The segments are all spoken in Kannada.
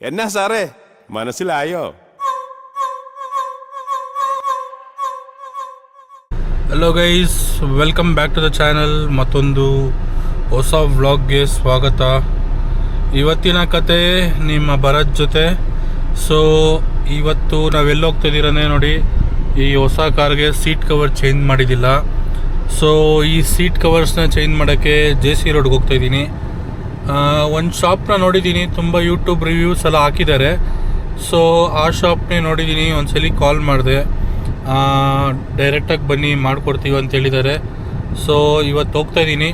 എന്നാ സാറേ മനസ്സിലായോ? Hello guys, welcome back to the channel. ಮತ್ತೊಂದು ಹೊಸ ವ್ಲಾಗ್ಗೆ ಸ್ವಾಗತ. ಇವತ್ತಿನ ಕತೆ ನಿಮ್ಮ ಭರತ್ ಜೊತೆ. ಸೊ ಇವತ್ತು ನಾವೆಲ್ಲ ಹೋಗ್ತಾಯಿದ್ದೀರನೇ ನೋಡಿ, ಈ ಹೊಸ ಕಾರ್ಗೆ ಸೀಟ್ ಕವರ್ ಚೇಂಜ್ ಮಾಡಿದ್ದಿಲ್ಲ. ಸೊ ಈ ಸೀಟ್ ಕವರ್ಸ್ನ ಚೇಂಜ್ ಮಾಡೋಕ್ಕೆ JC ರೋಡ್ಗೆ ಹೋಗ್ತಾಯಿದ್ದೀನಿ. ಒಂದು ಶಾಪ್ನ ನೋಡಿದ್ದೀನಿ, ತುಂಬ ಯೂಟ್ಯೂಬ್ ರಿವ್ಯೂಸ್ ಎಲ್ಲ ಹಾಕಿದ್ದಾರೆ. ಸೊ ಆ ಶಾಪ್ನೇ ನೋಡಿದ್ದೀನಿ, ಒಂದ್ಸಲಿ ಕಾಲ್ ಮಾಡಿದೆ. ಡೈರೆಕ್ಟಾಗಿ ಬನ್ನಿ ಮಾಡಿಕೊಡ್ತೀವಿ ಅಂತ ಹೇಳಿದ್ದಾರೆ. ಸೊ ಇವತ್ತು ಹೋಗ್ತಾಯಿದ್ದೀನಿ.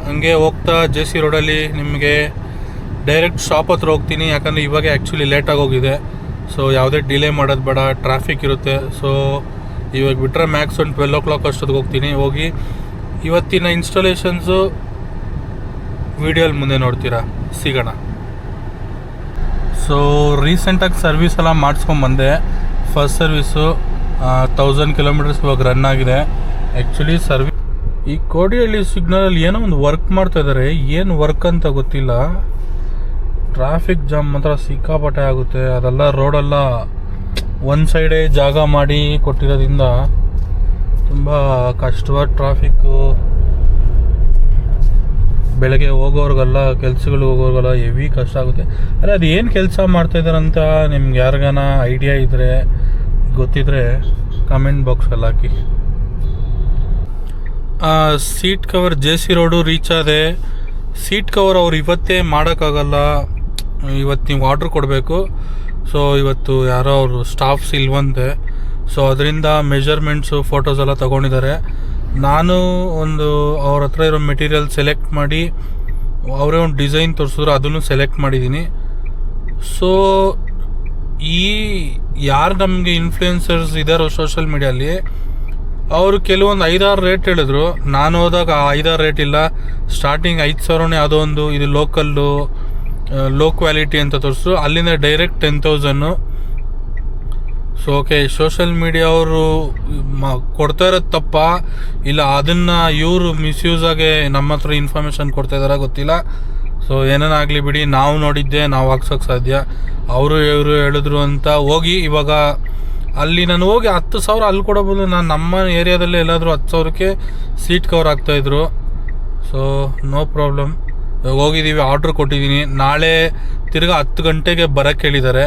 ಹಂಗೆ ಹೋಗ್ತಾ JC ರೋಡಲ್ಲಿ ನಿಮಗೆ ಡೈರೆಕ್ಟ್ ಶಾಪ್ ಹತ್ರ ಹೋಗ್ತೀನಿ, ಯಾಕಂದರೆ ಇವಾಗ ಆ್ಯಕ್ಚುಲಿ ಲೇಟಾಗಿ ಹೋಗಿದೆ. ಸೊ ಯಾವುದೇ ಡಿಲೇ ಮಾಡೋದು ಬೇಡ, ಟ್ರಾಫಿಕ್ ಇರುತ್ತೆ. ಸೊ ಇವಾಗ ಬಿಟ್ಟರೆ ಮ್ಯಾಕ್ಸ್ ಒಂದು 12 o'clock ಅಷ್ಟೊತ್ತಿಗೆ ಹೋಗ್ತೀನಿ. ಹೋಗಿ ಇವತ್ತಿನ ಇನ್ಸ್ಟಾಲೇಷನ್ಸು ವಿಡಿಯೋಲ್ಲಿ ಮುಂದೆ ನೋಡ್ತೀರಾ, ಸಿಗೋಣ. ಸೊ ರೀಸೆಂಟಾಗಿ ಸರ್ವಿಸ್ ಎಲ್ಲ ಮಾಡಿಸ್ಕೊಂಬಂದೆ. ಫಸ್ಟ್ ಸರ್ವಿಸು 1000 kilometers ಇವಾಗ ರನ್ ಆಗಿದೆ. ಆ್ಯಕ್ಚುಲಿ ಈ ಕೋಡಿಹಳ್ಳಿ ಸಿಗ್ನಲಲ್ಲಿ ಏನೋ ಒಂದು ವರ್ಕ್ ಮಾಡ್ತಾಯಿದ್ದಾರೆ, ಏನು ವರ್ಕ್ ಅಂತ ಗೊತ್ತಿಲ್ಲ. ಟ್ರಾಫಿಕ್ ಜಾಮ್ ಮಾತ್ರ ಸಿಕ್ಕಾಪಟ್ಟೆ ಆಗುತ್ತೆ. ಅದೆಲ್ಲ ರೋಡೆಲ್ಲ ಒಂದು ಸೈಡೇ ಜಾಗ ಮಾಡಿ ಕೊಟ್ಟಿರೋದ್ರಿಂದ ತುಂಬ ಕಷ್ಟವಾದ ಟ್ರಾಫಿಕ್ಕು. ಬೆಳಗ್ಗೆ ಹೋಗೋರ್ಗೆಲ್ಲ, ಕೆಲ್ಸಗಳಿಗೆ ಹೋಗೋರ್ಗೆಲ್ಲ ಹೆವಿ ಕಷ್ಟ ಆಗುತ್ತೆ. ಅರೆ ಅದು ಏನು ಕೆಲಸ ಮಾಡ್ತಾಯಿದ್ದಾರಂತ ನಿಮ್ಗೆ ಯಾರಿಗಾನ ಐಡಿಯಾ ಇದ್ದರೆ ಗೊತ್ತಿದ್ರೆ ಕಮೆಂಟ್ ಬಾಕ್ಸಲ್ಲಿ ಹಾಕಿ. Seat cover JC road reach ಆದೆ. ಸೀಟ್ ಕವರ್ ಅವ್ರು ಇವತ್ತೇ ಮಾಡೋಕ್ಕಾಗಲ್ಲ, ಇವತ್ತು ನೀವು ಆರ್ಡ್ರ್ ಕೊಡಬೇಕು. ಸೊ ಇವತ್ತು ಯಾರೋ ಅವರು ಸ್ಟಾಫ್ಸ್ ಇಲ್ವಂತೆ. ಸೊ ಅದರಿಂದ ಮೆಜರ್ಮೆಂಟ್ಸು, ಫೋಟೋಸ್ ಎಲ್ಲ ತೊಗೊಂಡಿದ್ದಾರೆ. ನಾನು ಒಂದು ಅವ್ರ ಹತ್ರ ಇರೋ ಮೆಟೀರಿಯಲ್ ಸೆಲೆಕ್ಟ್ ಮಾಡಿ, ಅವರೇ ಒಂದು ಡಿಸೈನ್ ತೋರಿಸಿದ್ರು, ಅದನ್ನು ಸೆಲೆಕ್ಟ್ ಮಾಡಿದ್ದೀನಿ. ಸೊ ಈ ಯಾರು ನಮಗೆ ಇನ್ಫ್ಲೂಯೆನ್ಸರ್ಸ್ ಇದ್ದಾರೋ ಸೋಷಲ್ ಮೀಡಿಯಲ್ಲಿ, ಅವರು ಕೆಲವೊಂದು 5-6 ರೇಟ್ ಹೇಳಿದ್ರು. ನಾನು ಹೋದಾಗ 5-6 ರೇಟ್ ಇಲ್ಲ, ಸ್ಟಾರ್ಟಿಂಗ್ 5,000 ಯಾವುದೋ ಒಂದು, ಇದು ಲೋಕಲ್ಲು, ಲೋ ಕ್ವಾಲಿಟಿ ಅಂತ ತೋರಿಸಿದ್ರು. ಅಲ್ಲಿಂದ direct 10,000. So okay, social media ಅವರು ಕೊಡ್ತಾ ಇರೋದು ತಪ್ಪ ಇಲ್ಲ, ಅದನ್ನು ಇವರು ಮಿಸ್ಯೂಸಾಗೆ ನಮ್ಮ ಹತ್ರ ಇನ್ಫಾರ್ಮೇಷನ್ ಕೊಡ್ತಾ ಇದಾರ ಗೊತ್ತಿಲ್ಲ. ಸೊ ಏನೇನಾಗಲಿ ಬಿಡಿ, ನಾವು ನೋಡಿದ್ದೆ, ನಾವು ಹಾಕ್ಸೋಕ್ಕೆ ಸಾಧ್ಯ. ಅವರು ಇವರು ಹೇಳಿದ್ರು ಅಂತ ಹೋಗಿ ಇವಾಗ ಅಲ್ಲಿ ನಾನು ಹೋಗಿ 10,000 ಅಲ್ಲಿ ಕೊಡಬಹುದು. ನಾನು ನಮ್ಮ ಏರಿಯಾದಲ್ಲೇ ಎಲ್ಲಾದರೂ 10,000ಕ್ಕೆ ಸೀಟ್ ಕವರ್ ಆಗ್ತಾಯಿದ್ರು. So no problem. ಇವಾಗ ಹೋಗಿದ್ದೀವಿ, ಆರ್ಡ್ರ್ ಕೊಟ್ಟಿದ್ದೀನಿ. ನಾಳೆ ತಿರ್ಗಾ 10 ಗಂಟೆಗೆ ಬರೋಕ್ಕೆ ಹೇಳಿದ್ದಾರೆ.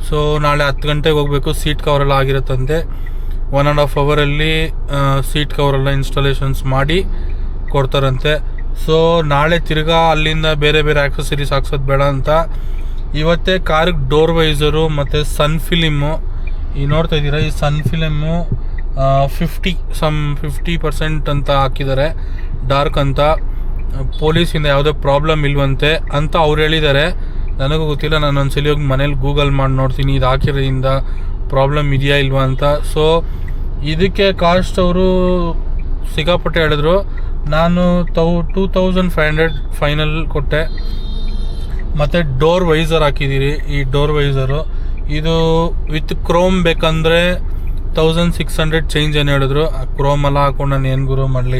ಸೊ ನಾಳೆ 10 ಗಂಟೆಗೆ ಹೋಗಬೇಕು. ಸೀಟ್ ಕವರೆಲ್ಲ ಆಗಿರುತ್ತಂತೆ. 1.5 ಅವರಲ್ಲಿ ಸೀಟ್ ಕವರೆಲ್ಲ ಇನ್ಸ್ಟಾಲೇಷನ್ಸ್ ಮಾಡಿ ಕೊಡ್ತಾರಂತೆ. ಸೊ ನಾಳೆ ತಿರ್ಗಾ ಅಲ್ಲಿಂದ ಬೇರೆ ಬೇರೆ ಆಕ್ಸೆಸರೀಸ್ ಹಾಕ್ಸೋದು ಬೇಡ ಅಂತ ಇವತ್ತೇ ಕಾರ್ಗೆ ಡೋರ್ ವೈಸರು ಮತ್ತು ಸನ್ ಫಿಲಿಮು, ಈ ನೋಡ್ತಾ ಇದ್ದೀರಾ, ಈ ಸನ್ ಫಿಲಿಮು 50% ಅಂತ ಹಾಕಿದ್ದಾರೆ, ಡಾರ್ಕ್ ಅಂತ. ಪೊಲೀಸಿಂದ ಯಾವುದೇ ಪ್ರಾಬ್ಲಮ್ ಇಲ್ವಂತೆ ಅಂತ ಅವ್ರು ಹೇಳಿದ್ದಾರೆ. ನನಗೂ ಗೊತ್ತಿಲ್ಲ, ನಾನು ಒಂದ್ಸಲಿ ಹೋಗಿ ಮನೇಲಿ ಗೂಗಲ್ ಮಾಡಿ ನೋಡ್ತೀನಿ, ಇದು ಹಾಕಿರೋದ್ರಿಂದ ಪ್ರಾಬ್ಲಮ್ ಇದೆಯಾ ಇಲ್ವಾ ಅಂತ. ಸೊ ಇದಕ್ಕೆ ಕಾಸ್ಟ್ ಅವರು ಸಿಕ್ಕಾಪಟ್ಟೆ ಹೇಳಿದ್ರು. ನಾನು 2,500 ಫೈನಲ್ ಕೊಟ್ಟೆ. ಮತ್ತು ಡೋರ್ ವೈಸರ್ ಹಾಕಿದ್ದೀರಿ. ಈ ಡೋರ್ ವೈಸರು ಇದು ವಿತ್ ಕ್ರೋಮ್ ಬೇಕಂದರೆ 1,600 ಚೇಂಜ್ ಏನು ಹೇಳಿದ್ರು. ಕ್ರೋಮ್ ಎಲ್ಲ ಹಾಕೊಂಡು ನಾನು ಏನು ಗುರು ಮಾಡಲಿ,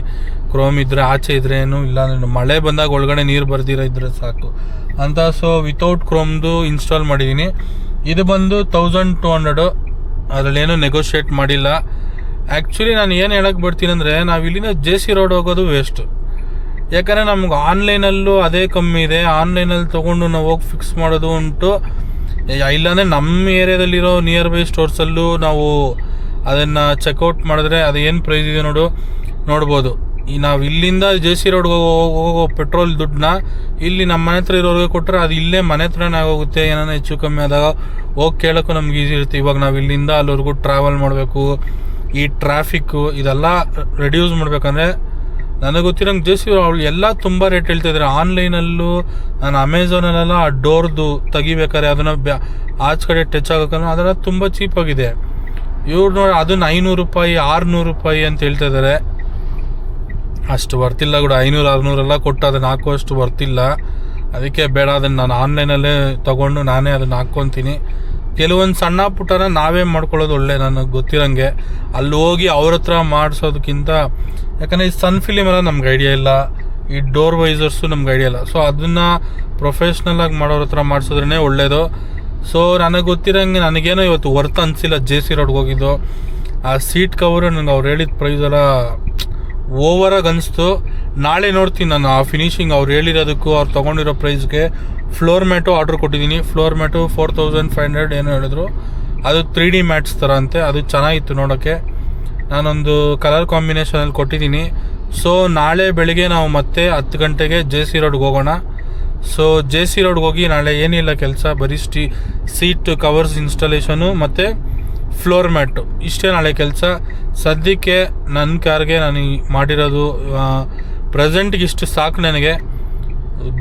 ಕ್ರೋಮ್ ಇದ್ದರೆ ಆಚೆ ಇದ್ರೆ ಏನು ಇಲ್ಲ, ನಾನು ಮಳೆ ಬಂದಾಗ ಒಳಗಡೆ ನೀರು ಬರ್ದಿರೋ ಇದ್ರೆ ಸಾಕು ಅಂತ. ಸೊ ವಿತೌಟ್ ಕ್ರೋಮ್ದು ಇನ್ಸ್ಟಾಲ್ ಮಾಡಿದ್ದೀನಿ. ಇದು ಬಂದು 1,200. ಅದರಲ್ಲೇನು ನೆಗೋಷಿಯೇಟ್ ಮಾಡಿಲ್ಲ. ಆ್ಯಕ್ಚುಲಿ ನಾನು ಏನು ಹೇಳಕ್ಕೆ ಬರ್ತೀನಿ ಅಂದರೆ, ನಾವು ಇಲ್ಲಿಂದ JC ರೋಡ್ ಹೋಗೋದು ವೇಸ್ಟು. ಯಾಕಂದರೆ ನಮ್ಗೆ ಆನ್ಲೈನಲ್ಲೂ ಅದೇ ಕಮ್ಮಿ ಇದೆ. ಆನ್ಲೈನಲ್ಲಿ ತೊಗೊಂಡು ನಾವು ಹೋಗಿ ಫಿಕ್ಸ್ ಮಾಡೋದು ಉಂಟು. ಇಲ್ಲಾಂದರೆ ನಮ್ಮ ಏರಿಯಾದಲ್ಲಿರೋ ನಿಯರ್ ಬೈ ಸ್ಟೋರ್ಸಲ್ಲೂ ನಾವು ಅದನ್ನು ಚೆಕ್ಔಟ್ ಮಾಡಿದ್ರೆ ಅದು ಏನು ಪ್ರೈಸ್ ಇದೆ ನೋಡ್ಬೋದು. ಈ ನಾವು ಇಲ್ಲಿಂದ JC ರೋಡ್ಗೆ ಹೋಗೋ ಪೆಟ್ರೋಲ್ ದುಡ್ಡನ್ನ ಇಲ್ಲಿ ನಮ್ಮ ಮನೆ ಹತ್ರ ಇರೋರಿಗೆ ಕೊಟ್ಟರೆ ಅದು ಇಲ್ಲೇ ಮನೆ ಹತ್ರನೇ ಆಗೋಗುತ್ತೆ. ಏನಾನ ಹೆಚ್ಚು ಕಮ್ಮಿ ಆದಾಗ ಹೋಗಿ ಕೇಳೋಕ್ಕೂ ನಮ್ಗೆ ಈಸಿ ಇರುತ್ತೆ. ಇವಾಗ ನಾವು ಇಲ್ಲಿಂದ ಅಲ್ಲಿವರೆಗೂ ಟ್ರಾವೆಲ್ ಮಾಡಬೇಕು, ಈ ಟ್ರಾಫಿಕ್ಕು ಇದೆಲ್ಲ ರೆಡ್ಯೂಸ್ ಮಾಡಬೇಕಂದ್ರೆ ನನಗೆ ಗೊತ್ತಿರೋಂಗೆ JC ಅವ್ರು ಎಲ್ಲ ತುಂಬ ರೇಟ್ ಹೇಳ್ತಾಯಿದ್ದಾರೆ. ಆನ್ಲೈನಲ್ಲೂ ನಾನು ಅಮೆಝಾನಲ್ಲೆಲ್ಲ ಆ ಡೋರ್ದು ತೆಗಿಬೇಕಾದ್ರೆ ಅದನ್ನು ಆಚೆ ಕಡೆ ಟಚ್ ಆಗೋಕ್ಕಲ್ಲ, ಅದೆಲ್ಲ ತುಂಬ ಚೀಪಾಗಿದೆ. ಇವ್ರು ನೋಡಿ ಅದನ್ನು 500 ರೂಪಾಯಿ 600 ರೂಪಾಯಿ ಅಂತ ಹೇಳ್ತಾಯಿದ್ದಾರೆ. ಅಷ್ಟು ಬರ್ತಿಲ್ಲ ಕೂಡ, 500-600 ಕೊಟ್ಟು ಅದನ್ನು ಹಾಕುವಷ್ಟು ಬರ್ತಿಲ್ಲ. ಅದಕ್ಕೆ ಬೇಡ, ಅದನ್ನು ನಾನು ಆನ್ಲೈನಲ್ಲೇ ತೊಗೊಂಡು ನಾನೇ ಅದನ್ನು ಹಾಕ್ಕೊತೀನಿ. ಕೆಲವೊಂದು ಸಣ್ಣ ಪುಟ್ಟನ ನಾವೇ ಮಾಡ್ಕೊಳ್ಳೋದು ಒಳ್ಳೆ, ನನಗೆ ಗೊತ್ತಿರೋಂಗೆ. ಅಲ್ಲಿ ಹೋಗಿ ಅವ್ರ ಹತ್ರ ಮಾಡಿಸೋದಕ್ಕಿಂತ, ಯಾಕಂದರೆ ಈ ಸನ್ ಫಿಲಿಮ್ ಎಲ್ಲ ನಮ್ಗೆ ಐಡಿಯಾ ಇಲ್ಲ. ಈ ಡೋರ್ ವೈಸರ್ಸು ನಮ್ಗೆ ಐಡಿಯಾ ಇಲ್ಲ. ಸೊ ಅದನ್ನು ಪ್ರೊಫೆಷ್ನಲಾಗಿ ಮಾಡೋರ ಹತ್ರ ಮಾಡಿಸಿದ್ರೇ ಒಳ್ಳೆಯದು. ಸೊ ನನಗೆ ಗೊತ್ತಿರೋಂಗೆ ನನಗೇನೋ ಇವತ್ತು ವರ್ತ್ ಅನಿಸಿಲ್ಲ JC ರೋಡ್ಗೆ ಹೋಗಿದ್ದು. ಆ ಸೀಟ್ ಕವರು ನನಗೆ ಅವ್ರು ಹೇಳಿದ ಪ್ರೈಸೆಲ್ಲ ಓವರಾಗಿ ಅನಿಸ್ತು. ನಾಳೆ ನೋಡ್ತೀನಿ ನಾನು ಆ ಫಿನಿಶಿಂಗ್ ಅವ್ರು ಹೇಳಿರೋದಕ್ಕೂ ಅವ್ರು ತೊಗೊಂಡಿರೋ ಪ್ರೈಸ್ಗೆ. ಫ್ಲೋರ್ ಮ್ಯಾಟು ಆರ್ಡ್ರ್ ಕೊಟ್ಟಿದ್ದೀನಿ. ಫ್ಲೋರ್ ಮ್ಯಾಟು 4500 ಏನೋ ಹೇಳಿದ್ರು. ಅದು 3D ಮ್ಯಾಟ್ಸ್ ಥರ ಅಂತೆ. ಅದು ಚೆನ್ನಾಗಿತ್ತು ನೋಡೋಕ್ಕೆ. ನಾನೊಂದು ಕಲರ್ ಕಾಂಬಿನೇಷನಲ್ಲಿ ಕೊಟ್ಟಿದ್ದೀನಿ. ಸೊ ನಾಳೆ ಬೆಳಿಗ್ಗೆ ನಾವು ಮತ್ತೆ 10 ಗಂಟೆಗೆ JC ರೋಡ್ಗೆ ಹೋಗೋಣ. ಸೊ JC ರೋಡ್ಗೆ ಹೋಗಿ ನಾಳೆ ಏನಿಲ್ಲ ಕೆಲಸ, ಬರೀ ಸೀಟ್ ಕವರ್ಸ್ ಇನ್ಸ್ಟಾಲೇಷನು ಮತ್ತು ಫ್ಲೋರ್ ಮ್ಯಾಟು ಇಷ್ಟೇ ನಾಳೆ ಕೆಲಸ. ಸದ್ಯಕ್ಕೆ ನನ್ನ ಕಾರ್ಗೆ ನಾನು ಮಾಡಿರೋದು ಪ್ರೆಸೆಂಟ್ಗೆ ಇಷ್ಟು ಸಾಕು ನನಗೆ.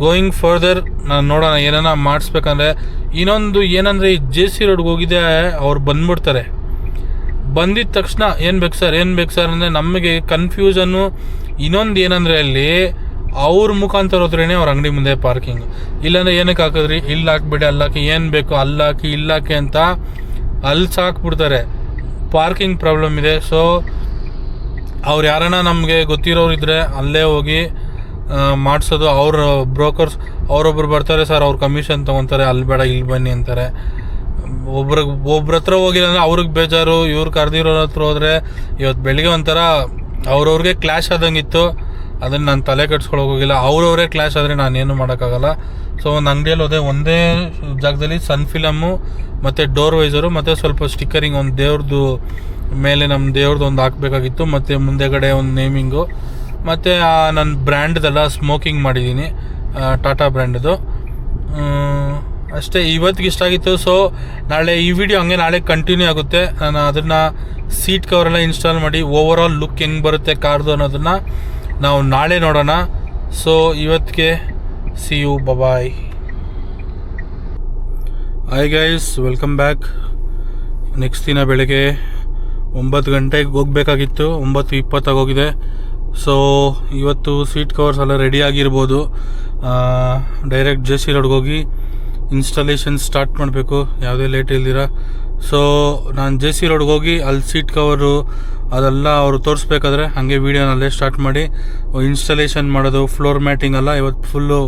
ಗೋಯಿಂಗ್ ಫರ್ದರ್ ನಾನು ನೋಡೋಣ ಏನಾನ ಮಾಡಿಸ್ಬೇಕಂದ್ರೆ. ಇನ್ನೊಂದು ಏನಂದರೆ ಈ JC ರೋಡ್ಗೆ ಹೋಗಿದೆ ಅವ್ರು ಬಂದ್ಬಿಡ್ತಾರೆ. ಬಂದಿದ್ದ ತಕ್ಷಣ ಏನು ಬೇಕು ಸರ್ ಅಂದರೆ ನಮಗೆ ಕನ್ಫ್ಯೂಷನ್ನು. ಇನ್ನೊಂದು ಏನಂದರೆ ಅಲ್ಲಿ ಅವ್ರ ಮುಖಾಂತರ ಹೋದ್ರೇ ಅವ್ರ ಅಂಗಡಿ ಮುಂದೆ ಪಾರ್ಕಿಂಗ್. ಇಲ್ಲಾಂದರೆ ಏನಕ್ಕೆ ಹಾಕಿದ್ರಿ, ಇಲ್ಲಿ ಹಾಕ್ಬಿಡಿ, ಅಲ್ಲಾಕಿ, ಏನು ಬೇಕು ಅಲ್ಲಾಕಿ ಇಲ್ಲಾಕಿ ಅಂತ ಅಲ್ಲಿ ಸಾಕ್ಬಿಡ್ತಾರೆ. ಪಾರ್ಕಿಂಗ್ ಪ್ರಾಬ್ಲಮ್ ಇದೆ. ಸೊ ಅವ್ರು ಯಾರನ್ನ ನಮಗೆ ಗೊತ್ತಿರೋರು ಇದ್ದರೆ ಅಲ್ಲೇ ಹೋಗಿ ಮಾಡಿಸೋದು. ಅವ್ರ ಬ್ರೋಕರ್ಸ್ ಅವರೊಬ್ರು ಬರ್ತಾರೆ, ಸರ್ ಅವ್ರ ಕಮಿಷನ್ ತೊಗೊತಾರೆ, ಅಲ್ಲಿ ಬೇಡ ಇಲ್ಲಿ ಬನ್ನಿ ಅಂತಾರೆ. ಒಬ್ರ ಹತ್ರ ಹೋಗಿಲ್ಲ ಅಂದರೆ ಅವ್ರಿಗೆ ಬೇಜಾರು. ಇವ್ರು ಕರೆದಿರೋರ ಹತ್ರ ಹೋದರೆ ಇವತ್ತು ಬೆಳಿಗ್ಗೆ ಒಂಥರ ಅವ್ರವ್ರಿಗೆ ಕ್ಲ್ಯಾಶ್ ಆದಂಗಿತ್ತು. ಅದನ್ನು ನಾನು ತಲೆ ಕೆಡ್ಸ್ಕೊಳಕ್ಕೆ ಹೋಗಿಲ್ಲ. ಅವ್ರವರೇ ಕ್ಲ್ಯಾಶ್ ಆದರೆ ನಾನೇನು ಮಾಡೋಕ್ಕಾಗಲ್ಲ. ಸೊ ಒಂದು ಅಂಗಡಿಯಲ್ಲಿ ಹೋದೆ, ಒಂದೇ ಜಾಗದಲ್ಲಿ ಸನ್ ಫಿಲಮ್ಮು ಮತ್ತು ಡೋರ್ ವೈಸರು ಮತ್ತು ಸ್ವಲ್ಪ ಸ್ಟಿಕ್ಕರಿಂಗ್, ಒಂದು ದೇವ್ರದ್ದು ಮೇಲೆ ನಮ್ಮ ದೇವ್ರದ್ದು ಒಂದು ಹಾಕಬೇಕಾಗಿತ್ತು, ಮತ್ತು ಮುಂದೆಗಡೆ ಒಂದು ನೇಮಿಂಗು, ಮತ್ತು ನನ್ನ ಬ್ರ್ಯಾಂಡ್ದೆಲ್ಲ ಸ್ಮೋಕಿಂಗ್ ಮಾಡಿದ್ದೀನಿ, ಟಾಟಾ ಬ್ರ್ಯಾಂಡ್ದು. ಅಷ್ಟೇ ಇವತ್ತಿಗೆ ಇಷ್ಟ ಆಗಿತ್ತು. ಸೊ ನಾಳೆ ಈ ವಿಡಿಯೋ ಹಂಗೆ ನಾಳೆ ಕಂಟಿನ್ಯೂ ಆಗುತ್ತೆ. ನಾನು ಅದನ್ನು ಸೀಟ್ ಕವರೆಲ್ಲ ಇನ್ಸ್ಟಾಲ್ ಮಾಡಿ ಓವರ್ ಆಲ್ ಲುಕ್ ಹೆಂಗೆ ಬರುತ್ತೆ ಕಾರ್ದು ಅನ್ನೋದನ್ನು ನಾವು ನಾಳೆ ನೋಡೋಣ. ಸೊ ಇವತ್ತಿಗೆ see you, bye. Hi guys, welcome back. Next ದಿನ ಬೆಳಗ್ಗೆ 9 ಗಂಟೆಗೆ ಹೋಗಬೇಕಾಗಿತ್ತು, 9:20 ಹೋಗಿದೆ. ಸೊ ಇವತ್ತು ಸೀಟ್ ಕವರ್ಸ್ ಎಲ್ಲ ರೆಡಿ ಆಗಿರ್ಬೋದು. ಡೈರೆಕ್ಟ್ JC ರೋಡ್ಗೆ ಹೋಗಿ ಇನ್ಸ್ಟಾಲೇಷನ್ ಸ್ಟಾರ್ಟ್ ಮಾಡಬೇಕು, ಯಾವುದೇ ಲೇಟ್ ಇಲ್ದಿರ. ಸೊ ನಾನು JC ರೋಡ್ಗೆ ಹೋಗಿ ಅಲ್ಲಿ ಸೀಟ್ ಕವರು ಅದೆಲ್ಲ ಅವರು ತೋರಿಸ್ಬೇಕಾದ್ರೆ ಹಾಗೆ ವೀಡಿಯೋನಲ್ಲೇ ಸ್ಟಾರ್ಟ್ ಮಾಡಿ ಇನ್ಸ್ಟಾಲೇಷನ್ ಮಾಡೋದು, ಫ್ಲೋರ್ ಮ್ಯಾಟಿಂಗ್ ಎಲ್ಲ ಇವತ್ತು ಫುಲ್ಲು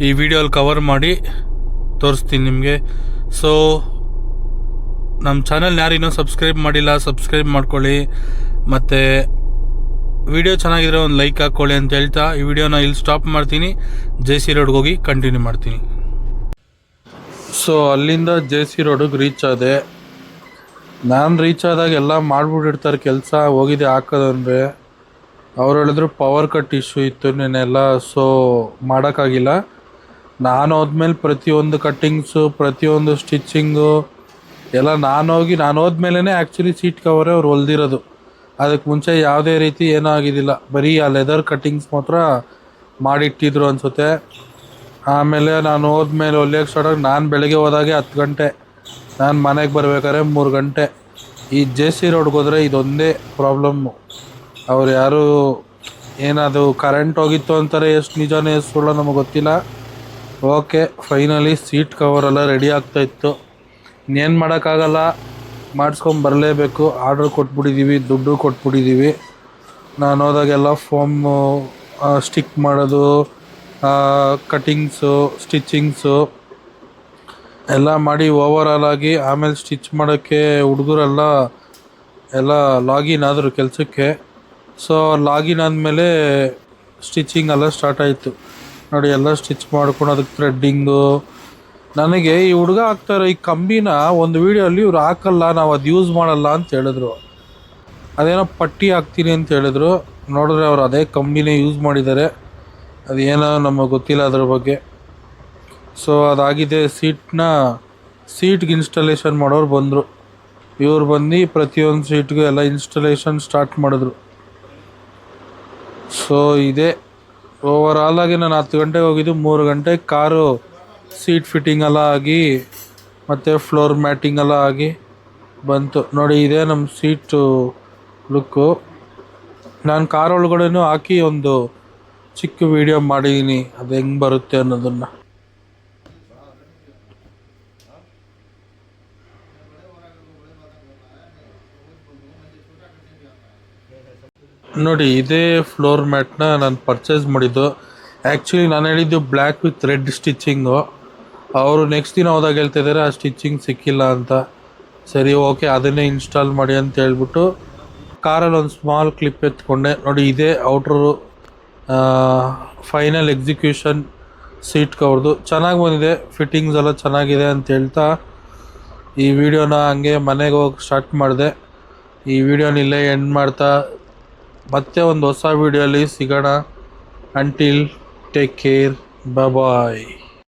ಈ ವಿಡಿಯೋಲ್ಲಿ ಕವರ್ ಮಾಡಿ ತೋರಿಸ್ತೀನಿ ನಿಮಗೆ. ಸೊ ನಮ್ಮ ಚಾನಲ್ ಯಾರು ಇನ್ನೂ ಸಬ್ಸ್ಕ್ರೈಬ್ ಮಾಡಿಲ್ಲ, ಸಬ್ಸ್ಕ್ರೈಬ್ ಮಾಡ್ಕೊಳ್ಳಿ. ಮತ್ತು ವಿಡಿಯೋ ಚೆನ್ನಾಗಿದ್ರೆ ಒಂದು ಲೈಕ್ ಹಾಕ್ಕೊಳ್ಳಿ ಅಂತ ಹೇಳ್ತಾ ಈ ವಿಡಿಯೋನ ಇಲ್ಲಿ ಸ್ಟಾಪ್ ಮಾಡ್ತೀನಿ. JC ರೋಡ್ಗೆ ಹೋಗಿ ಕಂಟಿನ್ಯೂ ಮಾಡ್ತೀನಿ. ಸೊ ಅಲ್ಲಿಂದ JC ರೋಡಿಗೆ ರೀಚ್ ಆದೆ. ನಾನು ರೀಚ್ ಆದಾಗ ಎಲ್ಲ ಮಾಡಿಬಿಟ್ಟಿರ್ತಾರೆ ಕೆಲಸ, ಹೋಗಿದೆ ಹಾಕೋದಂದರೆ. ಅವ್ರು ಹೇಳಿದ್ರು ಪವರ್ ಕಟ್ ಇಶ್ಯೂ ಇತ್ತು ನೆನ್ನೆಲ್ಲ, ಸೊ ಮಾಡೋಕ್ಕಾಗಿಲ್ಲ. ನಾನು ಹೋದ್ಮೇಲೆ ಪ್ರತಿಯೊಂದು ಕಟ್ಟಿಂಗ್ಸು, ಪ್ರತಿಯೊಂದು ಸ್ಟಿಚ್ಚಿಂಗು ಎಲ್ಲ ನಾನು ಹೋದ್ಮೇಲೆ ಆ್ಯಕ್ಚುಲಿ ಸೀಟ್ ಕವರೇ ಅವ್ರು ಹೊಲ್ದಿರೋದು. ಅದಕ್ಕೆ ಮುಂಚೆ ಯಾವುದೇ ರೀತಿ ಏನೂ ಆಗಿದ್ದಿಲ್ಲ, ಬರೀ ಆ ಲೆದರ್ ಕಟ್ಟಿಂಗ್ಸ್ ಮಾತ್ರ ಮಾಡಿಟ್ಟಿದ್ರು ಅನಿಸುತ್ತೆ. ಆಮೇಲೆ ನಾನು ಹೋದ್ಮೇಲೆ ಹೊಲಿಯೋಕ್ಕೆ ಸ್ಟಾರ್ಟಾಗಿ ನಾನು ಬೆಳಗ್ಗೆ ಹೋದಾಗೆ 10 ಗಂಟೆ, ನಾನು ಮನೆಗೆ ಬರಬೇಕಾದ್ರೆ 3 ಗಂಟೆ. ಈ JC ರೋಡ್ಗೆ ಹೋದರೆ ಇದೊಂದೇ ಪ್ರಾಬ್ಲಮ್ಮು. ಅವ್ರು ಯಾರು ಏನದು ಕರೆಂಟ್ ಹೋಗಿತ್ತು ಅಂತಾರೆ, ಎಷ್ಟು ನಿಜಾನೇ ಎಷ್ಟು ಸುಳ್ಳು ನಮಗೆ ಗೊತ್ತಿಲ್ಲ. ಓಕೆ, ಫೈನಲಿ ಸೀಟ್ ಕವರೆಲ್ಲ ರೆಡಿ ಆಗ್ತಾಯಿತ್ತು. ಇನ್ನೇನು ಮಾಡೋಕ್ಕಾಗಲ್ಲ, ಮಾಡಿಸ್ಕೊಂಬರಲೇಬೇಕು. ಆರ್ಡ್ರ್ ಕೊಟ್ಬಿಟ್ಟಿದ್ದೀವಿ, ದುಡ್ಡು ಕೊಟ್ಬಿಟ್ಟಿದ್ದೀವಿ. ನಾನು ಹೋದಾಗೆಲ್ಲ ಫೋಮು ಸ್ಟಿಕ್ ಮಾಡೋದು, ಕಟ್ಟಿಂಗ್ಸು, ಸ್ಟಿಚ್ಚಿಂಗ್ಸು ಎಲ್ಲ ಮಾಡಿ ಓವರಾಲ್ ಆಗಿ ಆಮೇಲೆ ಸ್ಟಿಚ್ ಮಾಡೋಕ್ಕೆ ಹುಡುಗರೆಲ್ಲ ಲಾಗಿನ್ ಆದರು ಕೆಲಸಕ್ಕೆ. ಸೊ ಲಾಗಿನ್ ಆದಮೇಲೆ ಸ್ಟಿಚಿಂಗ್ ಎಲ್ಲ ಸ್ಟಾರ್ಟ್ ಆಯಿತು ನೋಡಿ. ಎಲ್ಲ ಸ್ಟಿಚ್ ಮಾಡ್ಕೊಂಡು ಅದಕ್ಕೆ ಥ್ರೆಡ್ಡಿಂಗು. ನನಗೆ ಈ ಹುಡುಗ ಹಾಕ್ತಾರೆ ಈ ಕಂಬಿನ ಒಂದು ವೀಡಿಯೋಲ್ಲಿ ಇವ್ರು ಹಾಕಲ್ಲ, ನಾವು ಅದು ಯೂಸ್ ಮಾಡಲ್ಲ ಅಂತ ಹೇಳಿದ್ರು. ಅದೇನೋ ಪಟ್ಟಿ ಹಾಕ್ತೀನಿ ಅಂತ ಹೇಳಿದ್ರು. ನೋಡಿದ್ರೆ ಅವ್ರು ಅದೇ ಕಂಬಿನೇ ಯೂಸ್ ಮಾಡಿದ್ದಾರೆ. ಅದೇನೋ ನಮಗೆ ಗೊತ್ತಿಲ್ಲ ಅದ್ರ ಬಗ್ಗೆ. ಸೊ ಅದಾಗಿದೆ. ಸೀಟ್ಗೆ ಇನ್ಸ್ಟಾಲೇಷನ್ ಮಾಡೋರು ಬಂದರು. ಇವ್ರು ಬಂದು ಪ್ರತಿಯೊಂದು ಸೀಟ್ಗೂ ಎಲ್ಲ ಇನ್ಸ್ಟಾಲೇಷನ್ ಸ್ಟಾರ್ಟ್ ಮಾಡಿದ್ರು. ಸೊ ಇದೇ ಓವರ್ ಆಗಿ ನಾನು 10 ಗಂಟೆಗೆ ಹೋಗಿದ್ದು, 3 ಗಂಟೆಗೆ ಕಾರು ಸೀಟ್ ಫಿಟ್ಟಿಂಗ್ ಎಲ್ಲ ಆಗಿ ಮತ್ತು ಫ್ಲೋರ್ ಮ್ಯಾಟಿಂಗ್ ಎಲ್ಲ ಆಗಿ ಬಂತು ನೋಡಿ. ಇದೇ ನಮ್ಮ ಸೀಟು ಲುಕ್ಕು. ನಾನು ಕಾರ್ ಒಳಗಡೆನೂ ಹಾಕಿ ಒಂದು ಚಿಕ್ಕ ವಿಡಿಯೋ ಮಾಡಿದ್ದೀನಿ, ಅದು ಹೆಂಗೆ ಬರುತ್ತೆ ಅನ್ನೋದನ್ನು. ನೋಡಿ ಇದೇ ಫ್ಲೋರ್ ಮ್ಯಾಟ್ನ ನಾನು ಪರ್ಚೇಸ್ ಮಾಡಿದ್ದು. ಆ್ಯಕ್ಚುಲಿ ನಾನು ಹೇಳಿದ್ದು ಬ್ಲ್ಯಾಕ್ ವಿತ್ ರೆಡ್ ಸ್ಟಿಚ್ಚಿಂಗು. ಅವರು ನೆಕ್ಸ್ಟ್ ದಿನ ಹೋದಾಗ ಹೇಳ್ತಿದ್ದಾರೆ ಆ ಸ್ಟಿಚ್ಚಿಂಗ್ ಸಿಕ್ಕಿಲ್ಲ ಅಂತ. ಸರಿ ಓಕೆ ಅದನ್ನೇ ಇನ್ಸ್ಟಾಲ್ ಮಾಡಿ ಅಂತ ಹೇಳ್ಬಿಟ್ಟು ಕಾರಲ್ಲಿ ಒಂದು ಸ್ಮಾಲ್ ಕ್ಲಿಪ್ ಎತ್ಕೊಂಡೆ. ನೋಡಿ ಇದೇ ಔಟ್ರು ಫೈನಲ್ ಎಕ್ಸಿಕ್ಯೂಷನ್ ಸೀಟ್ ಕವರ್ದು ಚೆನ್ನಾಗಿ ಬಂದಿದೆ. ಫಿಟ್ಟಿಂಗ್ಸ್ ಎಲ್ಲ ಚೆನ್ನಾಗಿದೆ ಅಂತ ಹೇಳ್ತಾ ಈ ವಿಡಿಯೋನ ಹಂಗೆ ಮನೆಗೆ ಹೋಗಿ ಸ್ಟಾರ್ಟ್ ಮಾಡಿದೆ. ಈ ವಿಡಿಯೋನ ಇಲ್ಲೇ ಎಂಡ್ ಮಾಡ್ತಾ ಮತ್ತೆ ಒಂದು ಹೊಸ ವಿಡಿಯೋಲಿ ಸಿಗೋಣ. ಅಂಟಿಲ್ ಟೇಕ್ ಕೇರ್, ಬಾಯ್.